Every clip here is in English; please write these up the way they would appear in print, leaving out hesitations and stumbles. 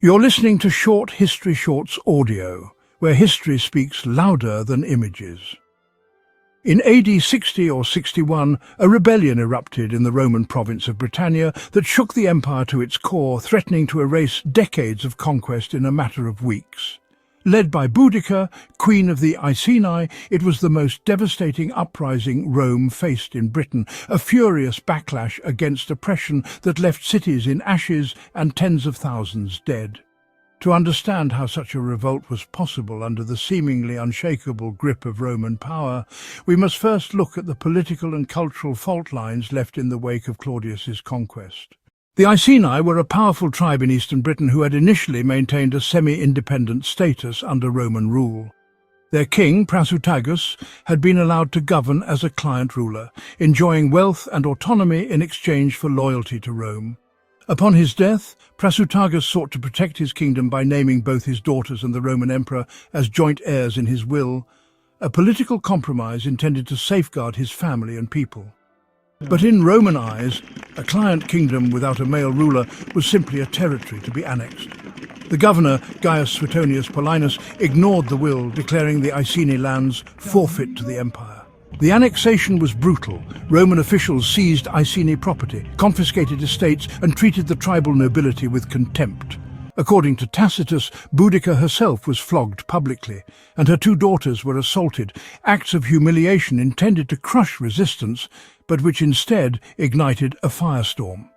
You're listening to Short History Shorts audio, where history speaks louder than images. In AD 60 or 61, a rebellion erupted in the Roman province of Britannia that shook the empire to its core, threatening to erase decades of conquest in a matter of weeks. Led by Boudica, queen of the Iceni, it was the most devastating uprising Rome faced in Britain, a furious backlash against oppression that left cities in ashes and tens of thousands dead. To understand how such a revolt was possible under the seemingly unshakable grip of Roman power, we must first look at the political and cultural fault lines left in the wake of Claudius's conquest. The Iceni were a powerful tribe in eastern Britain who had initially maintained a semi-independent status under Roman rule. Their king, Prasutagus, had been allowed to govern as a client ruler, enjoying wealth and autonomy in exchange for loyalty to Rome. Upon his death, Prasutagus sought to protect his kingdom by naming both his daughters and the Roman emperor as joint heirs in his will, a political compromise intended to safeguard his family and people. But in Roman eyes, a client kingdom without a male ruler was simply a territory to be annexed. The governor, Gaius Suetonius Paulinus, ignored the will, declaring the Iceni lands forfeit to the empire. The annexation was brutal. Roman officials seized Iceni property, confiscated estates, and treated the tribal nobility with contempt. According to Tacitus, Boudica herself was flogged publicly, and her two daughters were assaulted, acts of humiliation intended to crush resistance, but which instead ignited a firestorm.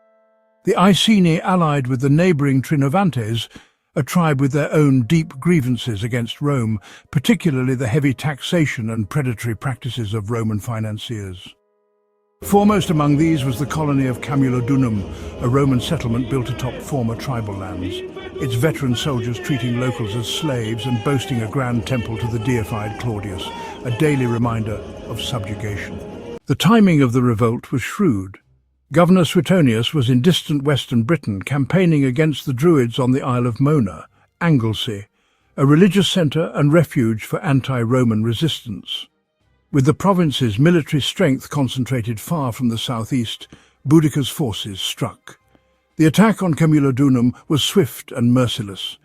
The Iceni allied with the neighbouring Trinovantes, a tribe with their own deep grievances against Rome, particularly the heavy taxation and predatory practices of Roman financiers. Foremost among these was the colony of Camulodunum, a Roman settlement built atop former tribal lands, its veteran soldiers treating locals as slaves and boasting a grand temple to the deified Claudius, a daily reminder of subjugation. The timing of the revolt was shrewd. Governor Suetonius was in distant western Britain, campaigning against the Druids on the Isle of Mona, Anglesey, a religious centre and refuge for anti-Roman resistance. With the province's military strength concentrated far from the southeast, Boudica's forces struck. The attack on Camulodunum was swift and merciless.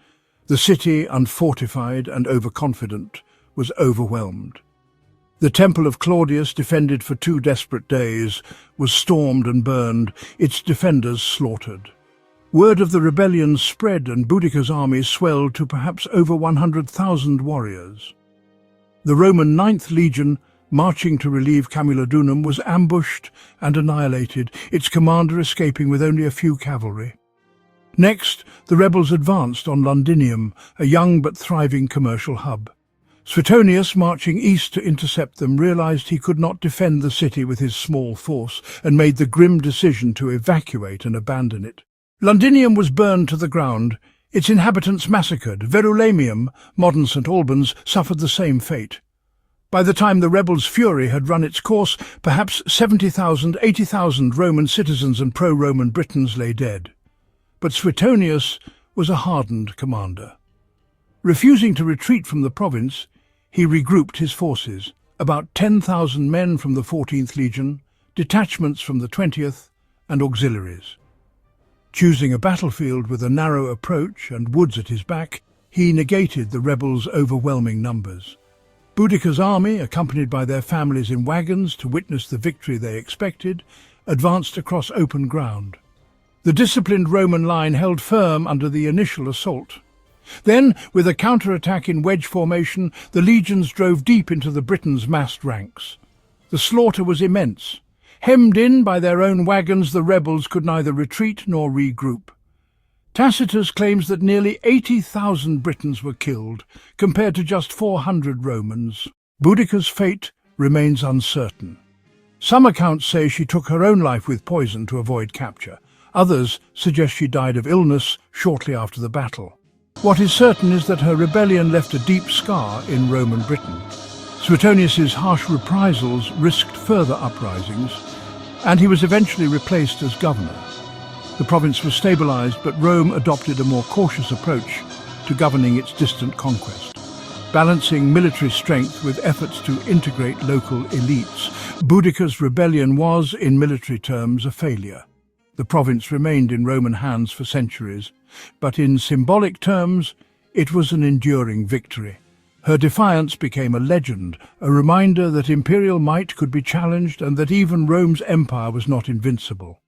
The city, unfortified and overconfident, was overwhelmed. The temple of Claudius, defended for 2 desperate days, was stormed and burned, its defenders slaughtered. Word of the rebellion spread and Boudica's army swelled to perhaps over 100,000 warriors. The Roman 9th Legion, marching to relieve Camulodunum, was ambushed and annihilated, its commander escaping with only a few cavalry. Next, the rebels advanced on Londinium, a young but thriving commercial hub. Suetonius, marching east to intercept them, realized he could not defend the city with his small force and made the grim decision to evacuate and abandon it. Londinium was burned to the ground, its inhabitants massacred. Verulamium, modern St. Albans, suffered the same fate. By the time the rebels' fury had run its course, perhaps 70,000, 80,000 Roman citizens and pro-Roman Britons lay dead. But Suetonius was a hardened commander. Refusing to retreat from the province, he regrouped his forces, about 10,000 men from the 14th Legion, detachments from the 20th, and auxiliaries. Choosing a battlefield with a narrow approach and woods at his back, he negated the rebels' overwhelming numbers. Boudica's army, accompanied by their families in wagons to witness the victory they expected, advanced across open ground. The disciplined Roman line held firm under the initial assault. Then, with a counterattack in wedge formation, the legions drove deep into the Britons' massed ranks. The slaughter was immense. Hemmed in by their own wagons, the rebels could neither retreat nor regroup. Tacitus claims that nearly 80,000 Britons were killed, compared to just 400 Romans. Boudica's fate remains uncertain. Some accounts say she took her own life with poison to avoid capture. Others suggest she died of illness shortly after the battle. What is certain is that her rebellion left a deep scar in Roman Britain. Suetonius's harsh reprisals risked further uprisings, and he was eventually replaced as governor. The province was stabilized, but Rome adopted a more cautious approach to governing its distant conquest. Balancing military strength with efforts to integrate local elites, Boudica's rebellion was, in military terms, a failure. The province remained in Roman hands for centuries, but in symbolic terms, it was an enduring victory. Her defiance became a legend, a reminder that imperial might could be challenged and that even Rome's empire was not invincible.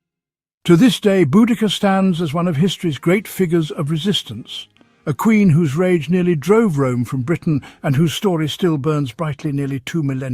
To this day, Boudica stands as one of history's great figures of resistance, a queen whose rage nearly drove Rome from Britain and whose story still burns brightly nearly 2 millennia